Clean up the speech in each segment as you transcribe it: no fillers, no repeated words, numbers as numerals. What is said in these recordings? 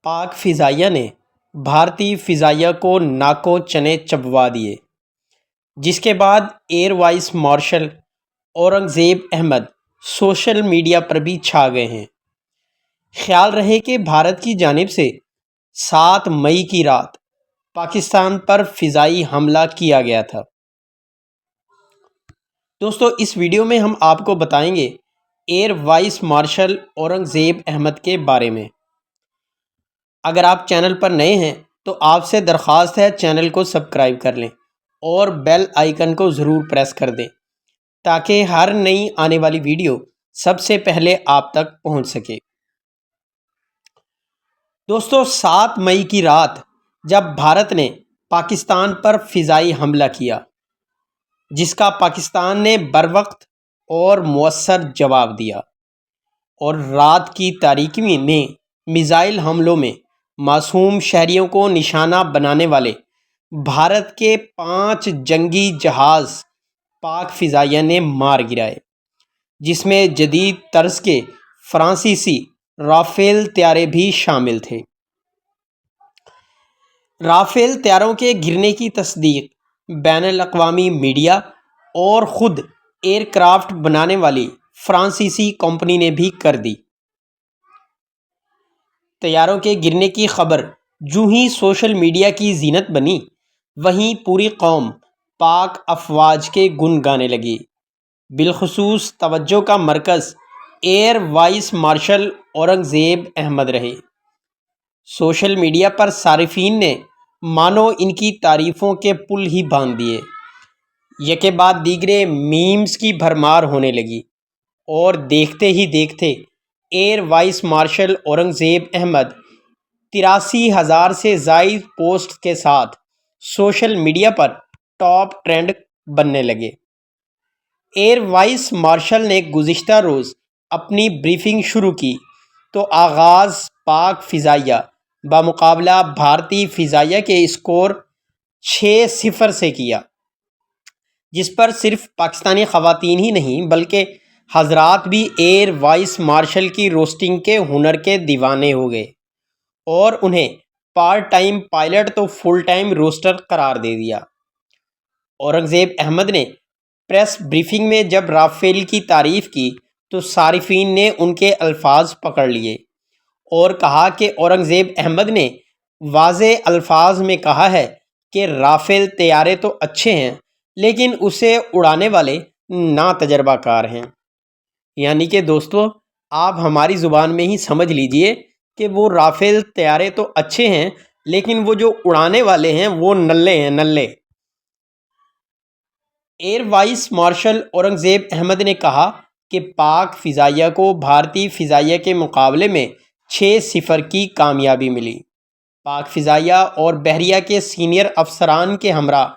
پاک فضائیہ نے بھارتی فضائیہ کو ناکو چنے چبوا دیے، جس کے بعد air vice marshal Aurangzeb Ahmed social media پر بھی چھا گئے ہیں۔ خیال رہے کہ بھارت کی جانب سے 7 مئی کی رات پاکستان پر فضائی حملہ کیا گیا تھا۔ دوستو، اس ویڈیو میں ہم آپ کو بتائیں گے air vice marshal Aurangzeb Ahmed کے بارے میں۔ اگر آپ چینل پر نئے ہیں تو آپ سے درخواست ہے چینل کو سبسکرائب کر لیں اور بیل آئیکن کو ضرور پریس کر دیں تاکہ ہر نئی آنے والی ویڈیو سب سے پہلے آپ تک پہنچ سکے۔ دوستو، 7 مئی کی رات جب بھارت نے پاکستان پر فضائی حملہ کیا، جس کا پاکستان نے بروقت اور مؤثر جواب دیا، اور رات کی تاریکی میں میزائل حملوں میں معصوم شہریوں کو نشانہ بنانے والے بھارت کے 5 جنگی جہاز پاک فضائیہ نے مار گرائے، جس میں جدید طرز کے فرانسیسی رافیل طیارے بھی شامل تھے۔ رافیل طیاروں کے گرنے کی تصدیق بین الاقوامی میڈیا اور خود ایئر کرافٹ بنانے والی فرانسیسی کمپنی نے بھی کر دی۔ طیاروں کے گرنے کی خبر جوں ہی سوشل میڈیا کی زینت بنی، وہیں پوری قوم پاک افواج کے گن گانے لگی۔ بالخصوص توجہ کا مرکز air vice marshal Aurangzeb Ahmed رہے۔ سوشل میڈیا پر صارفین نے مانو ان کی تعریفوں کے پل ہی باندھ دیے۔ یکے بعد دیگرے میمز کی بھرمار ہونے لگی، اور دیکھتے ہی دیکھتے air vice marshal Aurangzeb Ahmed 83,000 سے زائد پوسٹ کے ساتھ سوشل میڈیا پر ٹاپ ٹرینڈ بننے لگے۔ ایئر وائس مارشل نے گزشتہ روز اپنی بریفنگ شروع کی تو آغاز پاک فضائیہ بمقابلہ بھارتی فضائیہ کے اسکور 6-0 سے کیا، جس پر صرف پاکستانی خواتین ہی نہیں بلکہ حضرات بھی ایئر وائس مارشل کی روسٹنگ کے ہنر کے دیوانے ہو گئے، اور انہیں پارٹ ٹائم پائلٹ تو فل ٹائم روسٹر قرار دے دیا۔ اورنگزیب احمد نے پریس بریفنگ میں جب رافیل کی تعریف کی تو صارفین نے ان کے الفاظ پکڑ لیے اور کہا کہ اورنگزیب احمد نے واضح الفاظ میں کہا ہے کہ رافیل طیارے تو اچھے ہیں لیکن اسے اڑانے والے ناتجربہ کار ہیں۔ یعنی کہ دوستو، آپ ہماری زبان میں ہی سمجھ لیجئے کہ وہ رافیل طیارے تو اچھے ہیں لیکن وہ جو اڑانے والے ہیں وہ نلے ہیں، نلے۔ Air vice marshal Aurangzeb Ahmed نے کہا کہ پاک فضائیہ کو بھارتی فضائیہ کے مقابلے میں 6-0 کی کامیابی ملی۔ پاک فضائیہ اور بحریہ کے سینئر افسران کے ہمراہ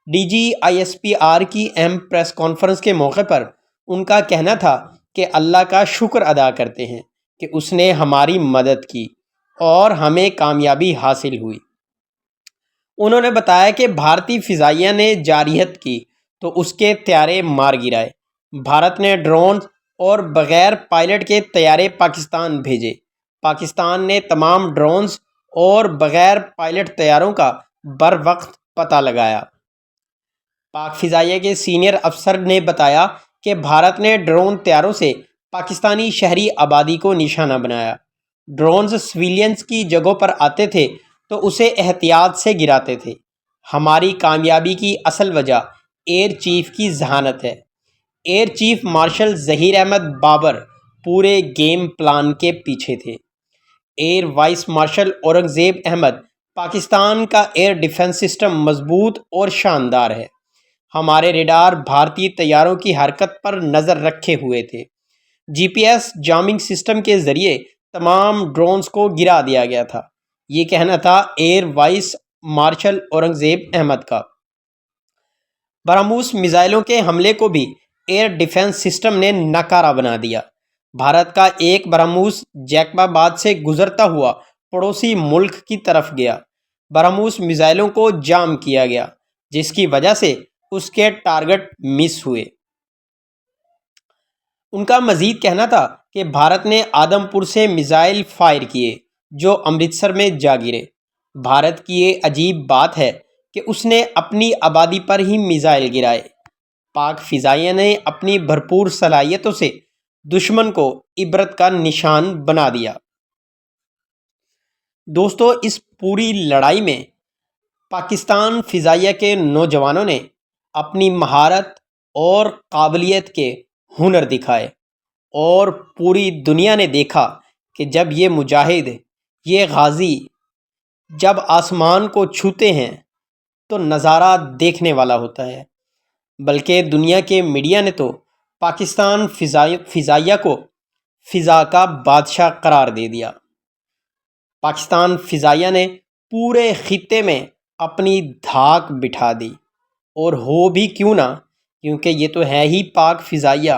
DGISPR کی اہم پریس کانفرنس کے موقع پر ان کا کہنا تھا کہ اللہ کا شکر ادا کرتے ہیں کہ اس نے ہماری مدد کی اور ہمیں کامیابی حاصل ہوئی۔ انہوں نے بتایا کہ بھارتی فضائیہ نے جارحیت کی تو اس کے طیارے مار گرائے۔ بھارت نے ڈرون اور بغیر پائلٹ کے طیارے پاکستان بھیجے۔ پاکستان نے تمام ڈرونز اور بغیر پائلٹ طیاروں کا بروقت پتہ لگایا۔ پاک فضائیہ کے سینئر افسر نے بتایا کہ بھارت نے ڈرون طیاروں سے پاکستانی شہری آبادی کو نشانہ بنایا۔ ڈرونز سویلینز کی جگہوں پر آتے تھے تو اسے احتیاط سے گراتے تھے۔ ہماری کامیابی کی اصل وجہ ایئر چیف کی ذہانت ہے۔ Air chief marshal Zaheer Ahmed Babar پورے گیم پلان کے پیچھے تھے۔ Air vice marshal Aurangzeb Ahmed Pakistan کا ایئر ڈیفنس سسٹم مضبوط اور شاندار ہے۔ ہمارے ریڈار بھارتی طیاروں کی حرکت پر نظر رکھے ہوئے تھے۔ GPS جامنگ سسٹم کے ذریعے تمام ڈرونز کو گرا دیا گیا تھا۔ یہ کہنا تھا air vice marshal Aurangzeb Ahmed کا۔ برہموس میزائلوں کے حملے کو بھی ایئر ڈیفنس سسٹم نے ناکارہ بنا دیا۔ بھارت کا ایک برہموس جیکب آباد سے گزرتا ہوا پڑوسی ملک کی طرف گیا۔ برہموس میزائلوں کو جام کیا گیا، جس کی وجہ سے اس کے ٹارگٹ مس ہوئے۔ ان کا مزید کہنا تھا کہ بھارت نے آدم پور سے میزائل فائر کیے جو امرتسر میں جا گرے۔ بھارت کی یہ عجیب بات ہے کہ اس نے اپنی آبادی پر ہی میزائل گرائے۔ پاک فضائیہ نے اپنی بھرپور صلاحیتوں سے دشمن کو عبرت کا نشان بنا دیا۔ دوستو، اس پوری لڑائی میں پاکستان فضائیہ کے نوجوانوں نے اپنی مہارت اور قابلیت کے ہنر دکھائے، اور پوری دنیا نے دیکھا کہ جب یہ مجاہد، یہ غازی جب آسمان کو چھوتے ہیں تو نظارہ دیکھنے والا ہوتا ہے۔ بلکہ دنیا کے میڈیا نے تو پاکستان فضائیہ کو فضا کا بادشاہ قرار دے دیا۔ پاکستان فضائیہ نے پورے خطے میں اپنی دھاک بٹھا دی، اور ہو بھی کیوں نہ، کیونکہ یہ تو ہے ہی پاک فضائیہ۔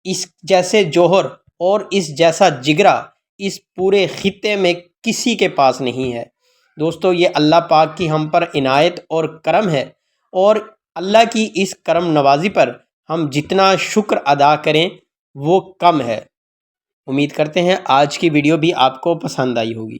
اس جیسے جوہر اور اس جیسا جگرا اس پورے خطے میں کسی کے پاس نہیں ہے۔ دوستو، یہ اللہ پاک کی ہم پر عنایت اور کرم ہے، اور اللہ کی اس کرم نوازی پر ہم جتنا شکر ادا کریں وہ کم ہے۔ امید کرتے ہیں آج کی ویڈیو بھی آپ کو پسند آئی ہوگی۔